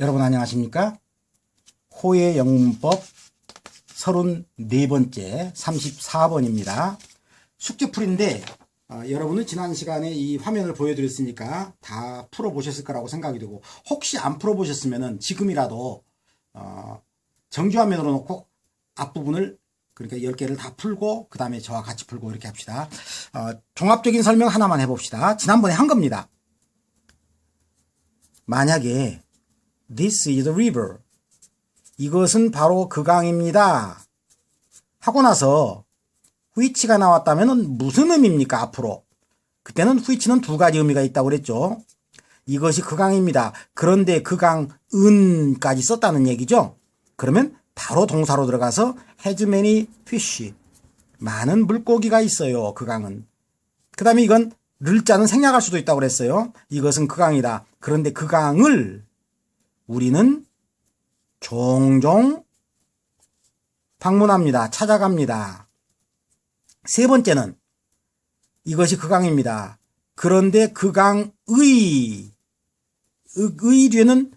여러분 안녕하십니까? 호의 영문법 34번째 34번입니다. 숙제풀인데 여러분은 지난 시간에 이 화면을 보여드렸으니까 다 풀어보셨을 거라고 생각이 되고, 혹시 안 풀어보셨으면 지금이라도 정지화면으로 놓고 앞부분을, 그러니까 10개를 다 풀고 그 다음에 저와 같이 풀고 이렇게 합시다. 종합적인 설명 하나만 해봅시다. 지난번에 한 겁니다. 만약에 This is the river. 이것은 바로 그 강입니다. 하고 나서 which가 나왔다면 무슨 의미입니까? 앞으로. 그때는 which는 두 가지 의미가 있다고 그랬죠. 이것이 그 강입니다. 그런데 그 강은까지 썼다는 얘기죠. 그러면 바로 동사로 들어가서 has many fish. 많은 물고기가 있어요. 그 강은. 그 다음에 이건 를자는 생략할 수도 있다고 그랬어요. 이것은 그 강이다. 그런데 그 강을 우리는 종종 방문합니다. 찾아갑니다. 세 번째는 이것이 그 강입니다. 그런데 그 강의 뒤에는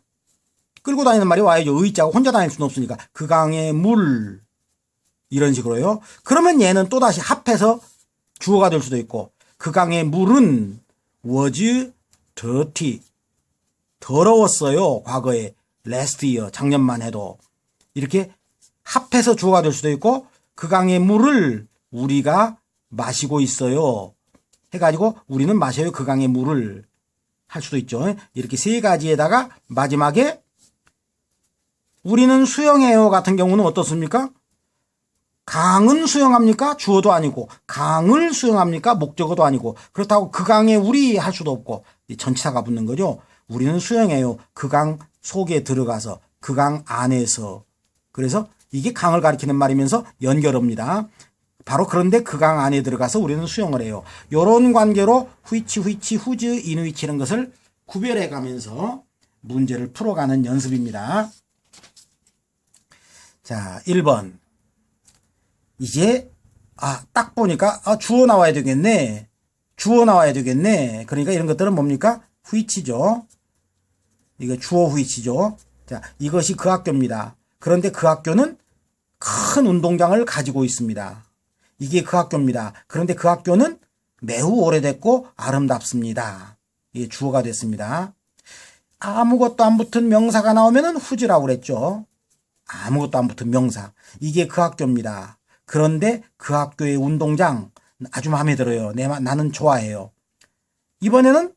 끌고 다니는 말이 와야죠. 의자가 혼자 다닐 수는 없으니까. 그 강의 물, 이런 식으로요. 그러면 얘는 또다시 합해서 주어가 될 수도 있고, 그 강의 물은 was dirty, 더러웠어요. 과거에 last year, 작년만 해도. 이렇게 합해서 주어가 될 수도 있고, 그 강의 물을 우리가 마시고 있어요. 해가지고 우리는 마셔요. 그 강의 물을 할 수도 있죠. 이렇게 세 가지에다가 마지막에 우리는 수영해요 같은 경우는 어떻습니까? 강은 수영합니까? 주어도 아니고. 강을 수영합니까? 목적어도 아니고. 그렇다고 그 강에 우리 할 수도 없고, 전치사가 붙는 거죠. 우리는 수영해요. 그 강 속에 들어가서, 그 강 안에서. 그래서 이게 강을 가리키는 말이면서 연결합니다. 바로 그런데 그 강 안에 들어가서 우리는 수영을 해요. 이런 관계로 which, whose, in which 이런 것을 구별해 가면서 문제를 풀어가는 연습입니다. 자, 1번. 이제 딱 보니까 주어 나와야 되겠네. 주어 나와야 되겠네. 그러니까 이런 것들은 뭡니까? which죠. 이거 주어 which죠. 자, 이것이 그 학교입니다. 그런데 그 학교는 큰 운동장을 가지고 있습니다. 이게 그 학교입니다. 그런데 그 학교는 매우 오래됐고 아름답습니다. 이게 주어가 됐습니다. 아무것도 안 붙은 명사가 나오면은 whose라고 그랬죠. 아무것도 안 붙은 명사. 이게 그 학교입니다. 그런데 그 학교의 운동장 아주 마음에 들어요. 나는 좋아해요. 이번에는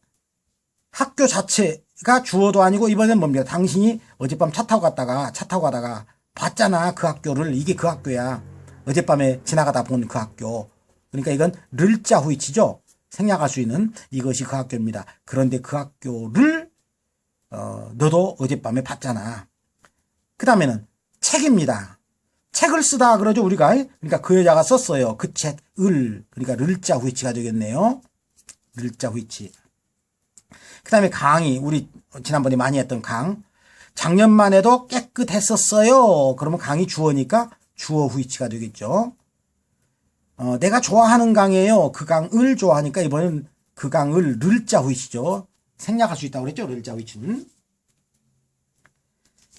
학교 자체가 주어도 아니고, 이번엔 뭡니까? 당신이 어젯밤 차 타고 가다가 봤잖아. 그 학교를. 이게 그 학교야. 어젯밤에 지나가다 본 그 학교. 그러니까 이건 를자 후이치죠. 생략할 수 있는 이것이 그 학교입니다. 그런데 그 학교를 너도 어젯밤에 봤잖아. 그 다음에는 책입니다. 책을 쓰다 그러죠, 우리가. 그러니까 그 여자가 썼어요. 그 책을. 그러니까 를자 후이치가 되겠네요. 를자 후이치. 그 다음에 강이, 우리 지난번에 많이 했던 강. 작년만 해도 깨끗했었어요. 그러면 강이 주어니까 주어 후이치가 되겠죠. 내가 좋아하는 강이에요. 그 강을 좋아하니까 이번엔 그 강을 를자 후이치죠. 생략할 수 있다고 그랬죠, 를자 후이치는.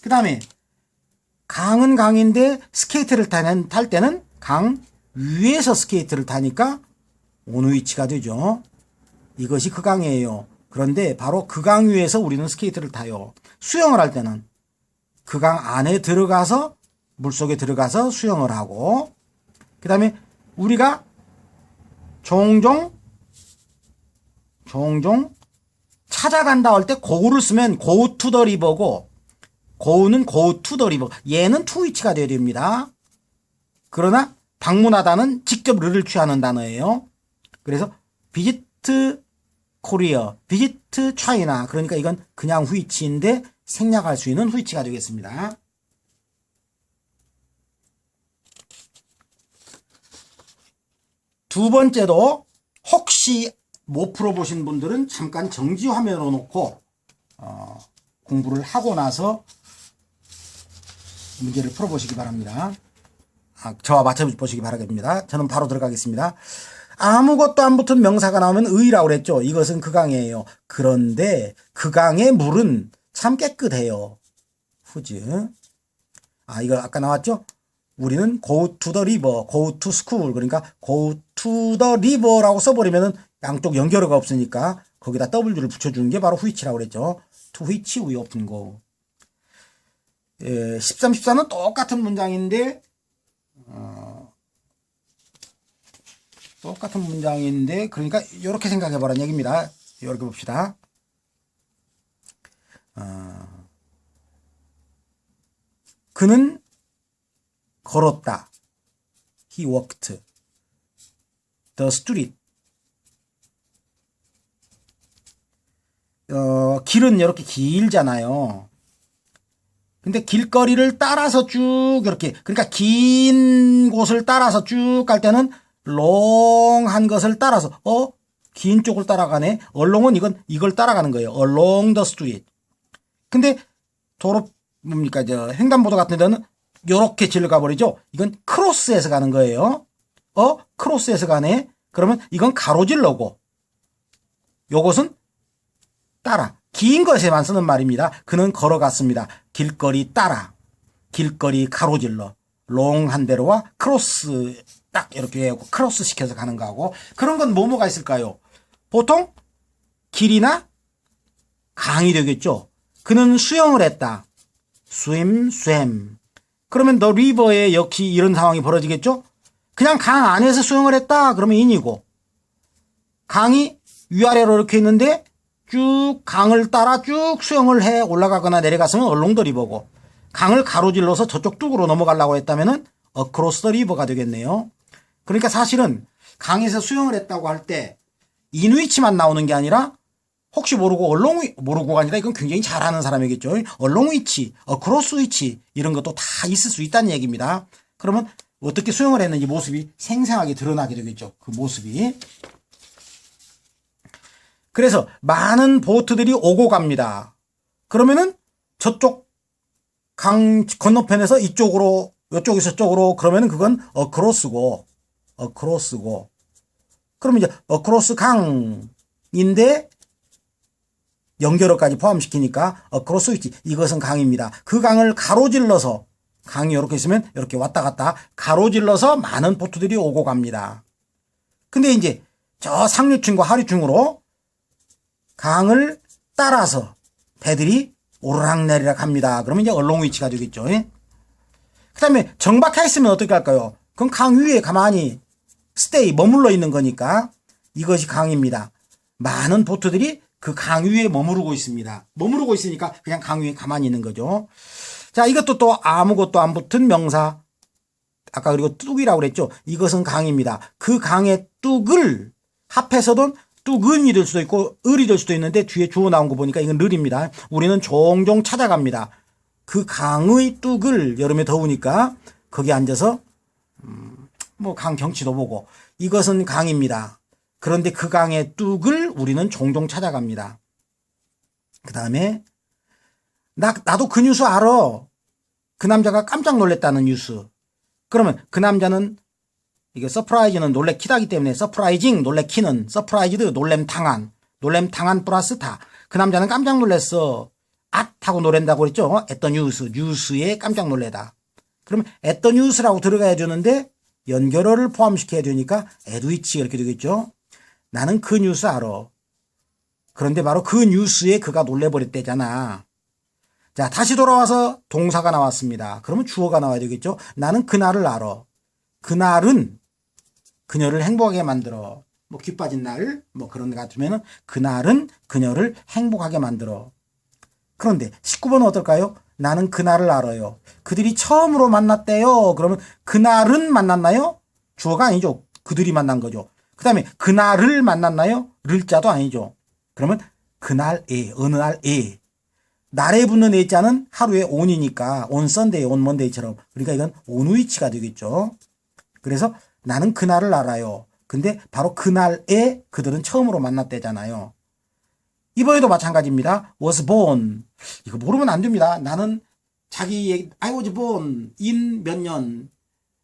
그 다음에 강은 강인데 스케이트를 탈 때는 강 위에서 스케이트를 타니까 온후이치가 되죠. 이것이 그 강이에요. 그런데 바로 그 강 위에서 우리는 스케이트를 타요. 수영을 할 때는 그 강 안에 들어가서, 물속에 들어가서 수영을 하고, 그 다음에 우리가 종종 찾아간다 할 때 go를 쓰면 go to the river고, go는 go to the river. 얘는 to which가 되어야 됩니다. 그러나 방문하다는 직접 를 취하는 단어예요. 그래서 visit 코리아, 비지트 차이나, 그러니까 이건 그냥 which인데 생략할 수 있는 which가 되겠습니다. 두 번째도 혹시 못 풀어보신 분들은 잠깐 정지 화면으로 놓고 공부를 하고 나서 문제를 풀어보시기 바랍니다. 저와 맞춰보시기 바라겠습니다. 저는 바로 들어가겠습니다. 아무것도 안 붙은 명사가 나오면 의라고 그랬죠. 이것은 그 강이에요. 그런데 그 강의 물은 참 깨끗해요. whose. 이거 아까 나왔죠? 우리는 go to the river, go to school. 그러니까 go to the river라고 써버리면은 양쪽 연결어가 없으니까 거기다 W를 붙여주는 게 바로 which라고 그랬죠. to which we often go. 13, 14는 똑같은 문장인데, 그러니까 이렇게 생각해보라는 얘기입니다. 이렇게 봅시다. 그는 걸었다. He walked the street. 길은 이렇게 길잖아요. 근데 길거리를 따라서 쭉 이렇게, 그러니까 긴 곳을 따라서 쭉 갈 때는 long한 것을 따라서, 긴 쪽을 따라가네. along은 이걸 따라가는 거예요. along the street. 근데 뭡니까, 횡단보도 같은 데는 요렇게 질러 가버리죠. 이건 크로스에서 가는 거예요. 크로스에서 가네. 그러면 이건 가로질러고, 요것은 따라. 긴 것에만 쓰는 말입니다. 그는 걸어갔습니다. 길거리 따라. 길거리 가로질러. 롱한 대로와 크로스 딱 이렇게 하고 크로스 시켜서 가는 거하고. 그런 건 뭐가 있을까요? 보통 길이나 강이 되겠죠. 그는 수영을 했다. swim. 그러면 the river에 역시 이런 상황이 벌어지겠죠. 그냥 강 안에서 수영을 했다. 그러면 in이고. 강이 위아래로 이렇게 있는데 쭉 강을 따라 쭉 수영을 해 올라가거나 내려갔으면 along the river고, 강을 가로질러서 저쪽 뚝으로 넘어가려고 했다면은 across the river가 되겠네요. 그러니까 사실은 강에서 수영을 했다고 할 때 in which만 나오는 게 아니라 혹시 모르고가 아니라 이건 굉장히 잘하는 사람이겠죠. along which, across which 이런 것도 다 있을 수 있다는 얘기입니다. 그러면 어떻게 수영을 했는지 모습이 생생하게 드러나게 되겠죠. 그 모습이. 그래서 많은 보트들이 오고 갑니다. 그러면은 저쪽 강 건너편에서 이쪽으로, 이쪽에서 저쪽으로, 그러면은 그건 across고. 그러면 이제 across 강인데 연결어까지 포함시키니까 across which, 이것은 강입니다. 그 강을 가로질러서, 강이 이렇게 있으면 이렇게 왔다 갔다 가로질러서 많은 보트들이 오고 갑니다. 근데 이제 저 상류층과 하류층으로 강을 따라서 배들이 오르락내리락 합니다. 그러면 이제 along which가 되겠죠. 그 다음에 정박해 있으면 어떻게 할까요? 그럼 강 위에 가만히 stay, 머물러 있는 거니까 이것이 강입니다. 많은 보트들이 그 강 위에 머무르고 있습니다. 머무르고 있으니까 그냥 강 위에 가만히 있는 거죠. 자, 이것도 또 아무것도 안 붙은 명사. 아까 그리고 뚝이라고 그랬죠. 이것은 강입니다. 그 강의 뚝을 합해서도 뚝은이 될 수도 있고 을이 될 수도 있는데 뒤에 주어 나온 거 보니까 이건 을입니다. 우리는 종종 찾아갑니다. 그 강의 뚝을, 여름에 더우니까 거기 앉아서 강 경치도 보고, 이것은 강입니다. 그런데 그 강의 뚝을 우리는 종종 찾아갑니다. 그 다음에 나도 그 뉴스 알아. 그 남자가 깜짝 놀랐다는 뉴스. 그러면 그 남자는, 이게 서프라이즈는 놀래키다기 때문에 서프라이징, 놀래키는, 서프라이즈드, 놀램탕한 플러스 다. 그 남자는 깜짝 놀랐어. 하고 노랜다고 그랬죠. at the news, 뉴스에 깜짝 놀래다. 그러면 at the news라고 들어가야 되는데 연결어를 포함시켜야 되니까 at which 이렇게 되겠죠. 나는 그 뉴스 알아. 그런데 바로 그 뉴스에 그가 놀래버렸대잖아. 자, 다시 돌아와서 동사가 나왔습니다. 그러면 주어가 나와야 되겠죠. 나는 그날을 알아. 그날은 그녀를 행복하게 만들어. 귀 빠진 날, 그런 것 같으면은 그날은 그녀를 행복하게 만들어. 그런데 19번은 어떨까요? 나는 그날을 알아요. 그들이 처음으로 만났대요. 그러면 그날은 만났나요? 주어가 아니죠. 그들이 만난 거죠. 그 다음에 그날을 만났나요? 를자도 아니죠. 그러면 그날에, 어느 날에. 날에 붙는 에자는 하루에 on이니까 on Sunday, on Monday처럼. 그러니까 이건 on which가 되겠죠. 그래서 나는 그날을 알아요. 근데 바로 그날에 그들은 처음으로 만났대잖아요. 이번에도 마찬가지입니다. was born. 이거 모르면 안 됩니다. 나는 I was born in 몇 년.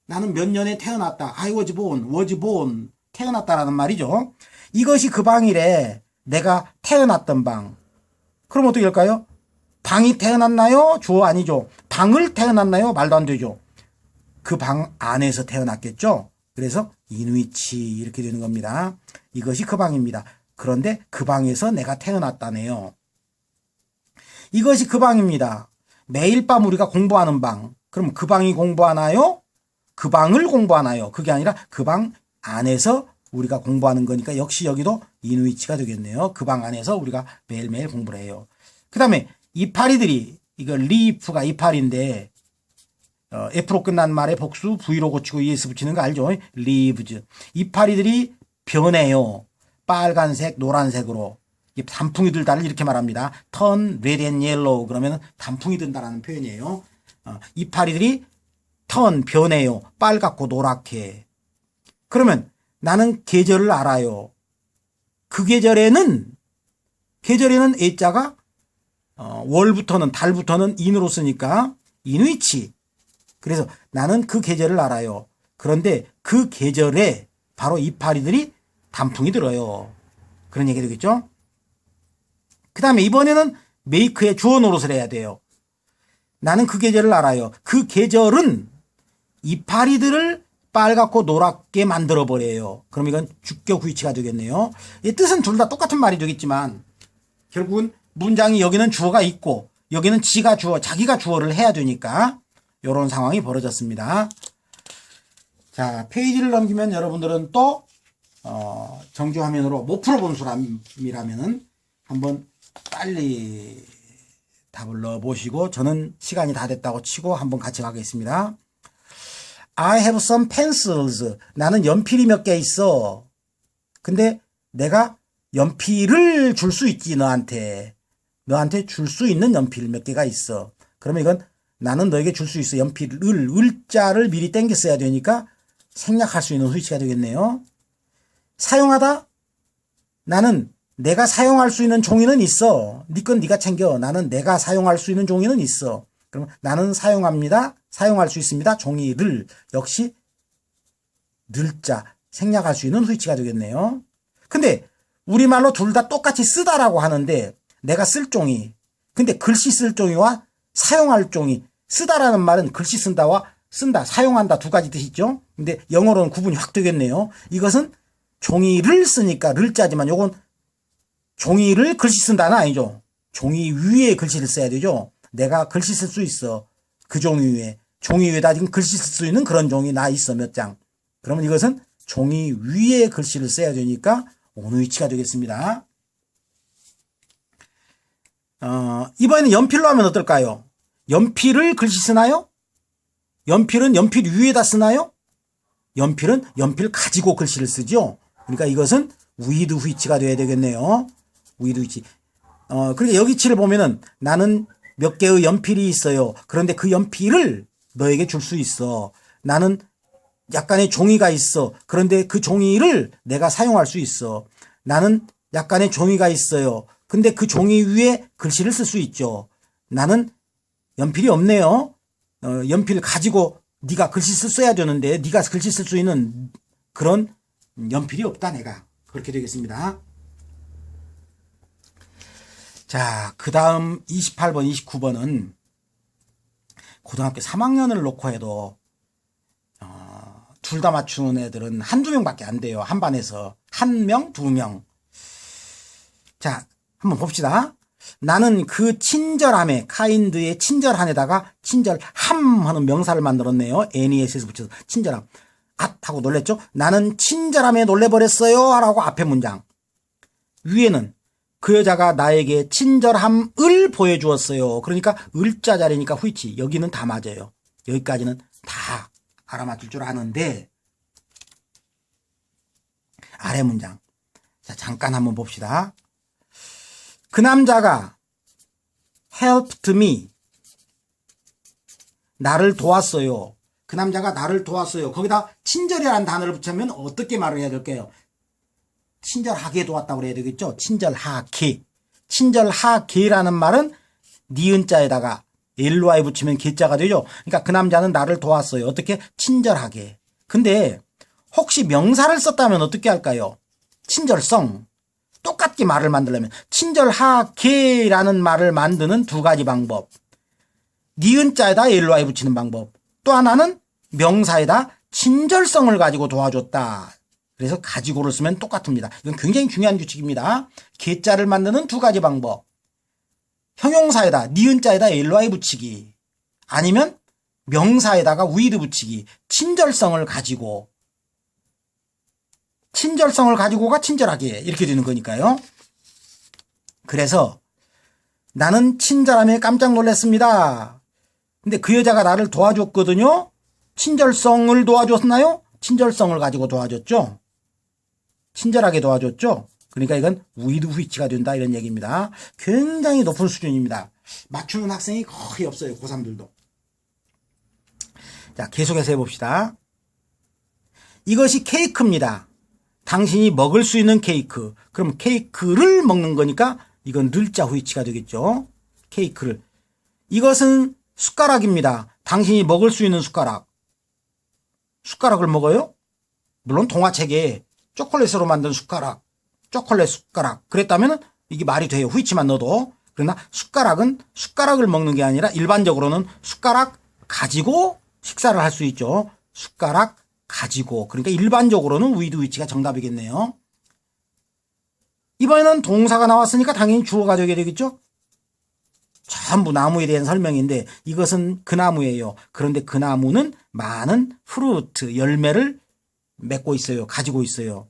나는 몇 년에 태어났다. I was born. 태어났다라는 말이죠. 이것이 그 방이래. 내가 태어났던 방. 그럼 어떻게 할까요? 방이 태어났나요? 주어 아니죠. 방을 태어났나요? 말도 안 되죠. 그 방 안에서 태어났겠죠. 그래서 이누이치 이렇게 되는 겁니다. 이것이 그 방입니다. 그런데 그 방에서 내가 태어났다네요. 이것이 그 방입니다. 매일 밤 우리가 공부하는 방. 그럼 그 방이 공부하나요? 그 방을 공부하나요? 그게 아니라 그 방 안에서 우리가 공부하는 거니까 역시 여기도 이누이치가 되겠네요. 그 방 안에서 우리가 매일매일 공부를 해요. 그 다음에 이파리들이, 이거 리프가 이파리인데 F로 끝난 말의 복수 V로 고치고 ES 붙이는 거 알죠? 리브즈. 이파리들이 변해요. 빨간색, 노란색으로. 단풍이 들다를 이렇게 말합니다. Turn red and yellow. 그러면 단풍이 든다라는 표현이에요. 이파리들이 turn, 변해요. 빨갛고 노랗게. 그러면 나는 계절을 알아요. 그 계절에는 애자가 월부터는, 달부터는 인으로 쓰니까 이누이치. 그래서 나는 그 계절을 알아요. 그런데 그 계절에 바로 이파리들이 단풍이 들어요. 그런 얘기 되겠죠? 그 다음에 이번에는 메이크의 주어 노릇을 해야 돼요. 나는 그 계절을 알아요. 그 계절은 이파리들을 빨갛고 노랗게 만들어버려요. 그럼 이건 주격 후이치가 되겠네요. 이 뜻은 둘 다 똑같은 말이 되겠지만 결국은 문장이 여기는 주어가 있고 여기는 지가 주어, 자기가 주어를 해야 되니까 이런 상황이 벌어졌습니다. 자, 페이지를 넘기면 여러분들은 또 정규 화면으로 못 풀어본 사람이라면은 한번 빨리 답을 넣어보시고 저는 시간이 다 됐다고 치고 한번 같이 가겠습니다. I have some pencils. 나는 연필이 몇 개 있어. 근데 내가 연필을 줄 수 있지, 너한테 줄 수 있는 연필 몇 개가 있어. 그러면 이건 나는 너에게 줄 수 있어. 연필을, 을자를 미리 땡겨 써야 되니까 생략할 수 있는 후이치가 되겠네요. 사용하다. 나는 내가 사용할 수 있는 종이는 있어. 네 건 네가 챙겨. 나는 내가 사용할 수 있는 종이는 있어. 그럼 나는 사용합니다. 사용할 수 있습니다. 종이를. 역시 늘자 생략할 수 있는 후이치가 되겠네요. 근데 우리말로 둘 다 똑같이 쓰다라고 하는데 내가 쓸 종이, 근데 글씨 쓸 종이와 사용할 종이, 쓰다라는 말은 글씨 쓴다와 쓴다, 사용한다 두 가지 뜻이 있죠. 근데 영어로는 구분이 확 되겠네요. 이것은 종이를 쓰니까 를자지만 요건 종이를 글씨 쓴다는 아니죠. 종이 위에 글씨를 써야 되죠. 내가 글씨 쓸 수 있어. 그 종이 위에. 종이 위에다 지금 글씨 쓸 수 있는 그런 종이 나 있어, 몇 장. 그러면 이것은 종이 위에 글씨를 써야 되니까 오누이치가 되겠습니다. 이번에는 연필로 하면 어떨까요? 연필을 글씨 쓰나요? 연필은 연필 위에다 쓰나요? 연필은 연필 가지고 글씨를 쓰죠. 그러니까 이것은 with which가 돼야 되겠네요. with which. 그러니까 여기치를 보면은 나는 몇 개의 연필이 있어요. 그런데 그 연필을 너에게 줄 수 있어. 나는 약간의 종이가 있어. 그런데 그 종이를 내가 사용할 수 있어. 나는 약간의 종이가 있어요. 근데 그 종이 위에 글씨를 쓸 수 있죠. 나는 연필이 없네요. 연필 가지고 네가 글씨 써야 되는데 네가 글씨 쓸 수 있는 그런 연필이 없다 내가. 그렇게 되겠습니다. 자, 그 다음 28번, 29번은 고등학교 3학년을 놓고 해도 둘 다 맞추는 애들은 한두 명밖에 안 돼요. 한 반에서. 한 명, 두 명. 자, 한번 봅시다. 나는 그 친절함에, 카인드의 친절함에다가 친절함 하는 명사를 만들었네요. NES에서 붙여서 친절함. 하고 놀랬죠? 나는 친절함에 놀래버렸어요. 라고 앞에 문장. 위에는 그 여자가 나에게 친절함을 보여주었어요. 그러니까 을자 자리니까 후이치. 여기는 다 맞아요. 여기까지는 다 알아맞힐 줄 아는데 아래 문장. 자, 잠깐 한번 봅시다. 그 남자가 helped me. 나를 도왔어요. 그 남자가 나를 도왔어요. 거기다 친절이라는 단어를 붙이면 어떻게 말을 해야 될까요? 친절하게 도왔다고 그래야 되겠죠? 친절하게. 친절하게라는 말은 니은자에다가 LY 붙이면 개자가 되죠? 그러니까 그 남자는 나를 도왔어요. 어떻게? 친절하게. 근데 혹시 명사를 썼다면 어떻게 할까요? 친절성. 똑같게 말을 만들려면 친절하게라는 말을 만드는 두 가지 방법. 니은자에다 ly 붙이는 방법. 또 하나는 명사에다 친절성을 가지고 도와줬다. 그래서 가지고를 쓰면 똑같습니다. 이건 굉장히 중요한 규칙입니다. 계자를 만드는 두 가지 방법. 형용사에다 니은자에다 ly 붙이기. 아니면 명사에다가 with 붙이기. 친절성을 가지고가 친절하게 이렇게 되는 거니까요. 그래서 나는 친절함에 깜짝 놀랐습니다. 근데 그 여자가 나를 도와줬거든요. 친절성을 도와줬나요? 친절성을 가지고 도와줬죠. 친절하게 도와줬죠. 그러니까 이건 with which가 된다 이런 얘기입니다. 굉장히 높은 수준입니다. 맞추는 학생이 거의 없어요. 고3들도. 자, 계속해서 해봅시다. 이것이 케이크입니다. 당신이 먹을 수 있는 케이크. 그럼 케이크를 먹는 거니까 이건 늘자 which가 되겠죠. 케이크를. 이것은 숟가락입니다. 당신이 먹을 수 있는 숟가락. 숟가락을 먹어요? 물론 동화책에 초콜릿으로 만든 숟가락, 초콜릿 숟가락 그랬다면 이게 말이 돼요. which만 넣어도. 그러나 숟가락은 숟가락을 먹는 게 아니라 일반적으로는 숟가락 가지고 식사를 할 수 있죠. 숟가락 가지고. 그러니까 일반적으로는 with which가 정답이겠네요. 이번에는 동사가 나왔으니까 당연히 주어가 되게 되겠죠. 전부 나무에 대한 설명인데 이것은 그 나무예요. 그런데 그 나무는 많은 프루트, 열매를 맺고 있어요. 가지고 있어요.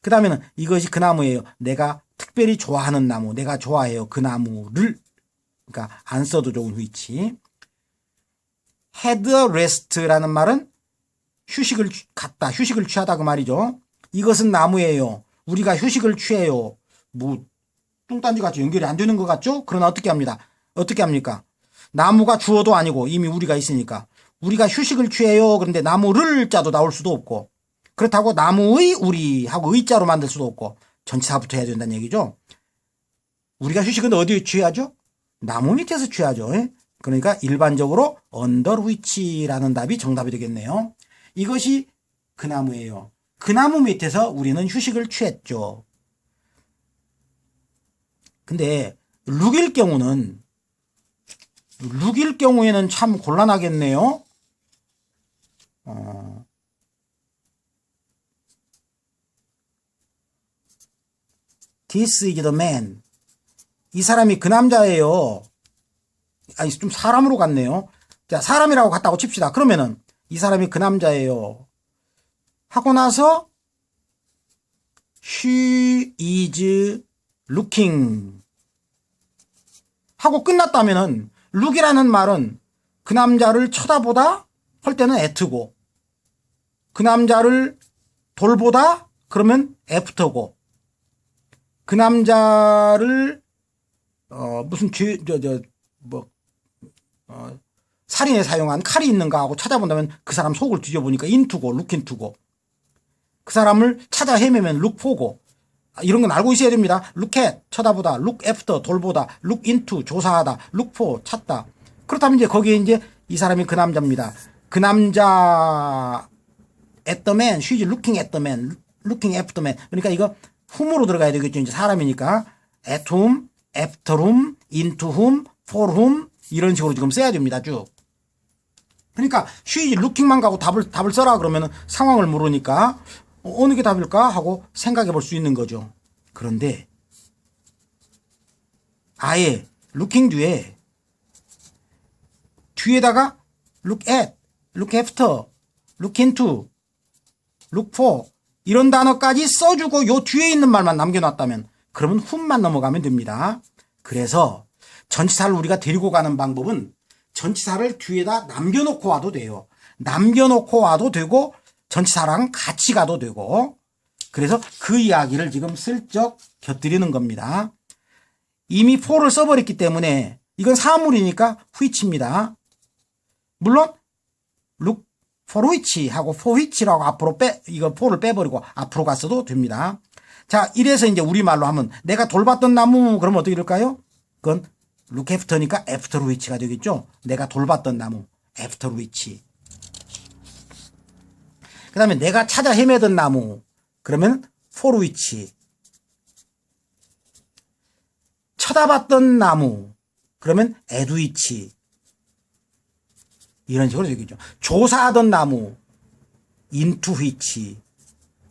그 다음에는 이것이 그 나무예요. 내가 특별히 좋아하는 나무, 내가 좋아해요. 그 나무를. 그러니까 안 써도 좋은 which. had a rest라는 말은 휴식을 갖다, 휴식을 취하다 그 말이죠. 이것은 나무예요. 우리가 휴식을 취해요. 뭐 뚱딴지 같이 연결이 안 되는 것 같죠? 그러나 어떻게 합니다. 어떻게 합니까? 나무가 주어도 아니고 이미 우리가 있으니까 우리가 휴식을 취해요. 그런데 나무를 자도 나올 수도 없고 그렇다고 나무의 우리 하고 의자로 만들 수도 없고 전치사부터 해야 된다는 얘기죠. 우리가 휴식은 어디에 취하죠? 나무 밑에서 취하죠. 그러니까 일반적으로 under which라는 답이 정답이 되겠네요. 이것이 그 나무예요. 그 나무 밑에서 우리는 휴식을 취했죠. 근데 룩일 경우에는 참 곤란하겠네요. This is the man. 이 사람이 그 남자예요. 아니, 좀 사람으로 갔네요. 자, 사람이라고 갔다고 칩시다. 그러면은 이 사람이 그 남자예요. 하고 나서 she is looking 하고 끝났다면은 look이라는 말은 그 남자를 쳐다보다 할 때는 at고 그 남자를 돌보다 그러면 after고 그 남자를 무슨 살인에 사용한 칼이 있는가 하고 찾아본다면 그 사람 속을 뒤져보니까 into고 look into고 그 사람을 찾아 헤매면 look for고 이런 건 알고 있어야 됩니다. look at 쳐다보다, look after 돌보다, look into 조사하다, look for 찾다. 그렇다면 이제 거기에 이제 이 사람이 그 남자입니다. 그 남자 at the man, she's looking at the man, looking after the man. 그러니까 이거 whom으로 들어가야 되겠죠. 이제 사람이니까 at whom, after whom, into whom, for whom 이런 식으로 지금 써야 됩니다. 쭉. 그러니까 she's looking만 가고 답을 써라 그러면 상황을 모르니까 어느 게 답일까 하고 생각해 볼 수 있는 거죠. 그런데 아예 looking 뒤에다가 look at, look after, look into, look for 이런 단어까지 써주고 요 뒤에 있는 말만 남겨놨다면 그러면 whom만 넘어가면 됩니다. 그래서 전치사를 우리가 데리고 가는 방법은 전치사를 뒤에다 남겨놓고 와도 돼요. 남겨놓고 와도 되고 전치사랑 같이 가도 되고 그래서 그 이야기를 지금 슬쩍 곁들이는 겁니다. 이미 for를 써버렸기 때문에 이건 사물이니까 which입니다. 물론 look for which 하고 for which라고 앞으로 이거 for를 빼버리고 앞으로 갔어도 됩니다. 자, 이래서 이제 우리말로 하면 내가 돌봤던 나무 그러면 어떻게 될까요? 그건 look after니까 after which가 되겠죠. 내가 돌봤던 나무 after which. 그 다음에 내가 찾아 헤매던 나무 그러면 for which. 쳐다봤던 나무. 그러면 at which. 이런 식으로 되겠죠. 조사하던 나무. into which.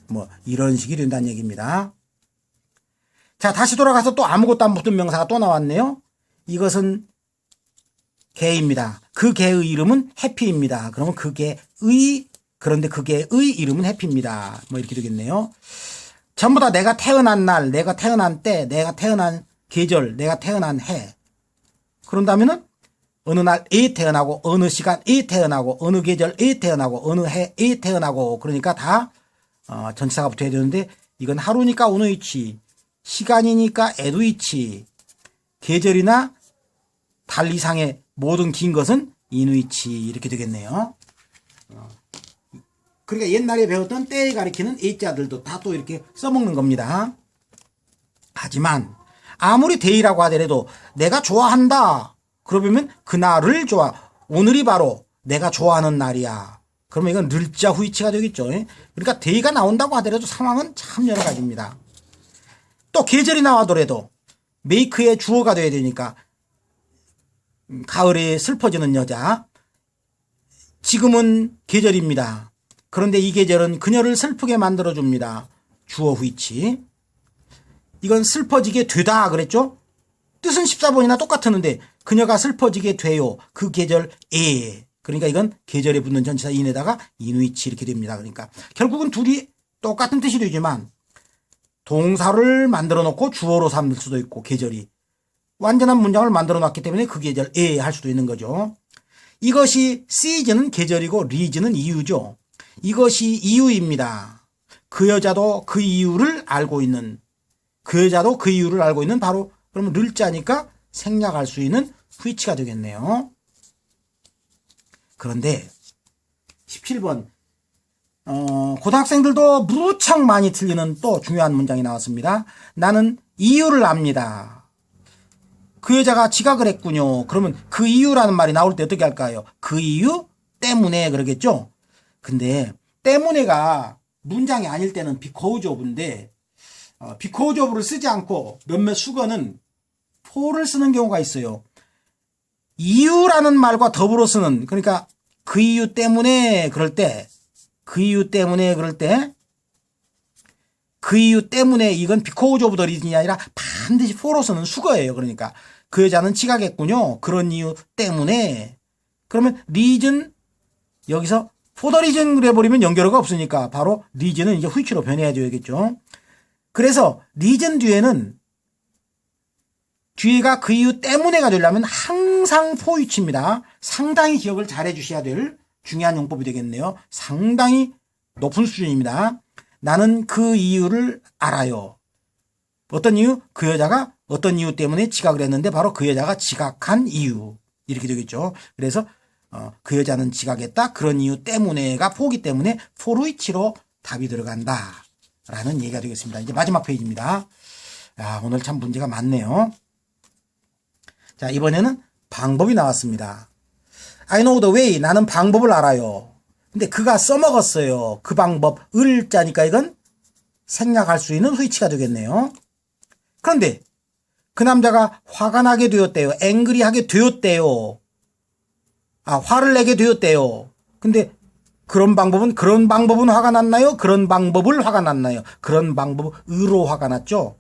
뭐 이런 식이 된다는 얘기입니다. 자, 다시 돌아가서 또 아무것도 안 붙은 명사가 또 나왔네요. 이것은 개입니다. 그 개의 이름은 해피입니다. 그러면 그 개의, 그런데 그 개의 이름은 해피입니다. 뭐 이렇게 되겠네요. 전부 다 내가 태어난 날, 내가 태어난 때, 내가 태어난 계절, 내가 태어난 해. 그런다면은 어느 날에 태어나고, 어느 시간에 태어나고, 어느 계절에 태어나고, 어느 해에 태어나고, 그러니까 다 전치사가 붙어야 되는데, 이건 하루니까 어느 위치, 시간이니까 at which, 계절이나 달 이상의 모든 긴 것은 in which 이렇게 되겠네요. 그러니까 옛날에 배웠던 때에 가리키는 H자들도 다 또 이렇게 써먹는 겁니다. 하지만 아무리 데이라고 하더라도 내가 좋아한다. 그러면 그날을 좋아. 오늘이 바로 내가 좋아하는 날이야. 그러면 이건 늘자 후이치가 되겠죠. 그러니까 데이가 나온다고 하더라도 상황은 참 여러 가지입니다. 또 계절이 나와더라도 make의 주어가 돼야 되니까 가을에 슬퍼지는 여자. 지금은 계절입니다. 그런데 이 계절은 그녀를 슬프게 만들어줍니다. 주어 후이치. 이건 슬퍼지게 되다 그랬죠? 뜻은 14번이나 똑같았는데 그녀가 슬퍼지게 돼요. 그 계절에. 그러니까 이건 계절에 붙는 전치사 in에다가 in which 이렇게 됩니다. 그러니까 결국은 둘이 똑같은 뜻이 되지만 동사를 만들어 놓고 주어로 삼을 수도 있고 계절이. 완전한 문장을 만들어 놨기 때문에 그 계절에 할 수도 있는 거죠. 이것이 season은 계절이고 reason은 이유죠. 이것이 이유입니다. 그 여자도 그 이유를 알고 있는, 그 여자도 그 이유를 알고 있는 바로 그러면 늘자니까 생략할 수 있는 which가 되겠네요. 그런데 17번 고등학생들도 무척 많이 틀리는 또 중요한 문장이 나왔습니다. 나는 이유를 압니다. 그 여자가 지각을 했군요. 그러면 그 이유라는 말이 나올 때 어떻게 할까요? 그 이유 때문에 그러겠죠. 근데 때문에가 문장이 아닐 때는 because of인데 because of를 쓰지 않고 몇몇 수거는 for를 쓰는 경우가 있어요. 이유라는 말과 더불어 쓰는, 그러니까 그 이유 때문에 그럴 때, 그 이유 때문에 그럴 때, 그 이유 때문에 이건 because of the reason이 아니라 반드시 for로 쓰는 수거예요. 그러니까 그 여자는 지각했군요. 그런 이유 때문에. 그러면 reason 여기서 for the reason을 해버리면 연결어가 없으니까 바로 reason은 이제 which로 변해야 되겠죠. 그래서 reason 뒤에는 뒤에가 그 이유 때문에가 되려면 항상 for which입니다. 상당히 기억을 잘 해주셔야 될 중요한 용법이 되겠네요. 상당히 높은 수준입니다. 나는 그 이유를 알아요. 어떤 이유? 그 여자가 어떤 이유 때문에 지각을 했는데 바로 그 여자가 지각한 이유. 이렇게 되겠죠. 그래서 그 여자는 지각했다. 그런 이유 때문에가 포기 때문에 for which로 답이 들어간다. 라는 얘기가 되겠습니다. 이제 마지막 페이지입니다. 야, 오늘 참 문제가 많네요. 자, 이번에는 방법이 나왔습니다. I know the way. 나는 방법을 알아요. 근데 그가 써먹었어요. 그 방법, 을자니까 이건 생략할 수 있는 which가 되겠네요. 그런데 그 남자가 화가 나게 되었대요. 앵그리하게 되었대요. 화를 내게 되었대요. 근데 그런 방법은 화가 났나요? 그런 방법을 화가 났나요? 그런 방법으로 화가 났죠.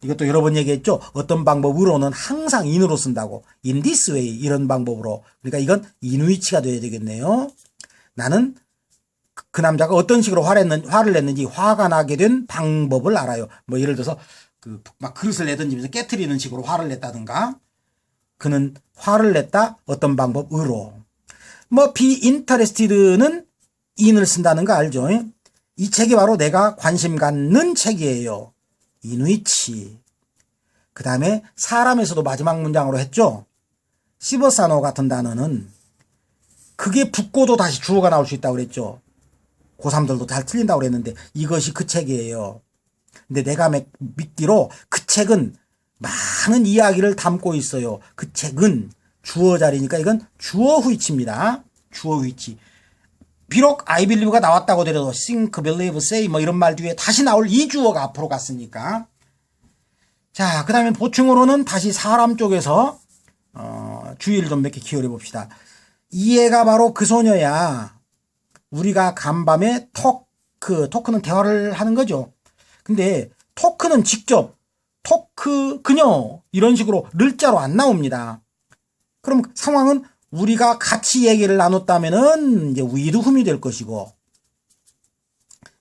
이것도 여러 번 얘기했죠. 어떤 방법으로는 항상 in으로 쓴다고. in this way 이런 방법으로. 그러니까 이건 in which가 돼야 되겠네요. 나는 그 남자가 어떤 식으로 화를 냈는지 화가 나게 된 방법을 알아요. 뭐 예를 들어서 막 그릇을 내던지면서 깨트리는 식으로 화를 냈다든가. 그는 화를 냈다 어떤 방법으로. 뭐 be interested는 in을 쓴다는 거 알죠? 이 책이 바로 내가 관심 갖는 책이에요. in which. 그 다음에 사람에서도 마지막 문장으로 했죠. 시버사노 같은 단어는 그게 붙고도 다시 주어가 나올 수 있다고 그랬죠. 고3들도 잘 틀린다고 그랬는데 이것이 그 책이에요. 근데 내가 믿기로 그 책은 많은 이야기를 담고 있어요. 그 책은 주어 자리니까 이건 주어 후이치입니다. 주어 후이치. 비록 I believe가 나왔다고 하더라도 think, believe, say 뭐 이런 말 뒤에 다시 나올 이 주어가 앞으로 갔으니까 자, 그 다음에 보충으로는 다시 사람 쪽에서 주의를 좀 몇 개 기울여 봅시다. 이 애가 바로 그 소녀야. 우리가 간밤에 토크는 대화를 하는 거죠. 근데 토크는 직접 토크 그녀 이런 식으로 를자로 안 나옵니다. 그럼 상황은 우리가 같이 얘기를 나눴다면은 이제 with whom이 될 것이고,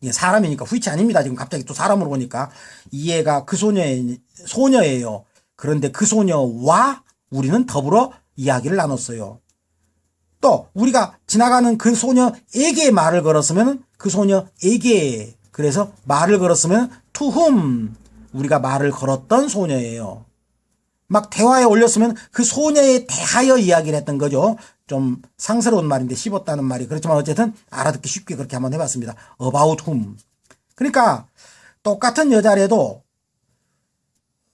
이게 사람이니까 which 아닙니다. 지금 갑자기 또 사람으로 보니까 이 애가 그 소녀예요. 그런데 그 소녀와 우리는 더불어 이야기를 나눴어요. 또 우리가 지나가는 그 소녀에게 말을 걸었으면 그 소녀에게, 그래서 말을 걸었으면 to whom, 우리가 말을 걸었던 소녀예요. 막 대화에 올렸으면 그 소녀에 대하여 이야기를 했던 거죠. 좀 상스러운 말인데 씹었다는 말이, 그렇지만 어쨌든 알아듣기 쉽게 그렇게 한번 해봤습니다. about whom. 그러니까 똑같은 여자라도,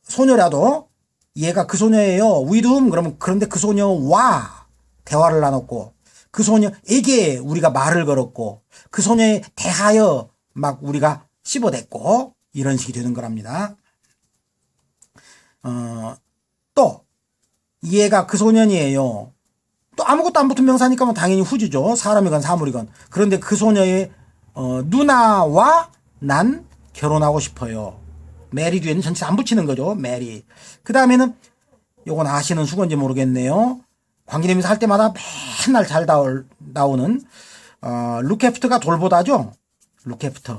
소녀라도 얘가 그 소녀예요. with whom. 그러면 그런데 그 소녀와 대화를 나눴고, 그 소녀에게 우리가 말을 걸었고, 그 소녀에 대하여 막 우리가 씹어댔고, 이런 식이 되는 거랍니다. 또 얘가 그 소년이에요. 또 아무것도 안 붙은 명사니까 뭐 당연히 후지죠. 사람이건 사물이건. 그런데 그 소녀의 누나와 난 결혼하고 싶어요. 메리 뒤에는 전체 안 붙이는 거죠. 메리. 그 다음에는 요건 아시는 수건지 모르겠네요. 관계대명사 할 때마다 맨날 잘 나오는 루케프트가 돌보다죠. 루케프트.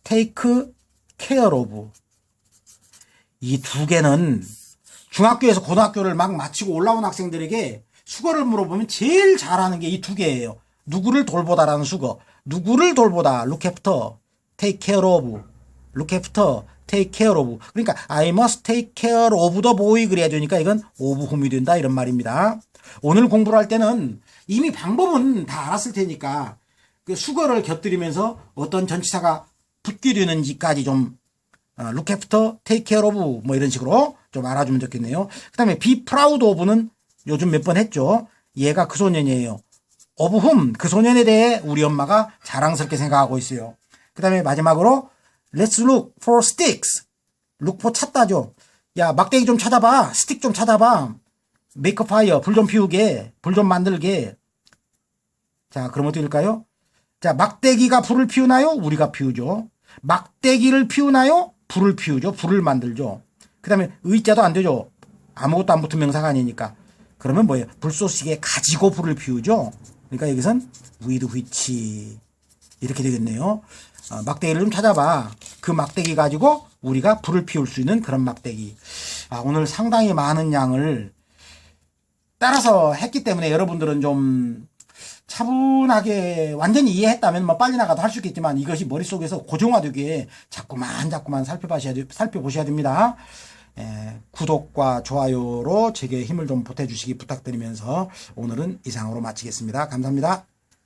take care of. 이 두 개는 중학교에서 고등학교를 막 마치고 올라온 학생들에게 수거를 물어보면 제일 잘하는 게 이 두 개예요. 누구를 돌보다라는 수거. 누구를 돌보다. look after, take care of. look after, take care of. 그러니까 I must take care of the boy 그래야 되니까 이건 of whom이 된다 이런 말입니다. 오늘 공부를 할 때는 이미 방법은 다 알았을 테니까 그 수거를 곁들이면서 어떤 전치사가 붙게 되는지까지 좀 look after, take care of 뭐 이런 식으로 좀 알아주면 좋겠네요. 그 다음에 be proud of는 요즘 몇 번 했죠. 얘가 그 소년이에요. of whom, 그 소년에 대해 우리 엄마가 자랑스럽게 생각하고 있어요. 그 다음에 마지막으로 let's look for sticks. look for 찾다죠. 야, 막대기 좀 찾아봐. 스틱 좀 찾아봐. make a fire. 불 좀 피우게. 불 좀 만들게. 자, 그럼 어떻게 될까요? 자, 막대기가 불을 피우나요? 우리가 피우죠. 막대기를 피우나요? 불을 피우죠. 불을 만들죠. 그 다음에 의자도 안 되죠. 아무것도 안 붙은 명사가 아니니까. 그러면 뭐예요? 불쏘시개 가지고 불을 피우죠. 그러니까 여기선 with which 이렇게 되겠네요. 막대기를 좀 찾아봐. 그 막대기 가지고 우리가 불을 피울 수 있는 그런 막대기. 오늘 상당히 많은 양을 따라서 했기 때문에 여러분들은 좀 차분하게 완전히 이해했다면 뭐 빨리 나가도 할 수 있겠지만 이것이 머릿속에서 고정화되게 자꾸만 살펴보셔야 됩니다. 구독과 좋아요로 제게 힘을 좀 보태주시기 부탁드리면서 오늘은 이상으로 마치겠습니다. 감사합니다.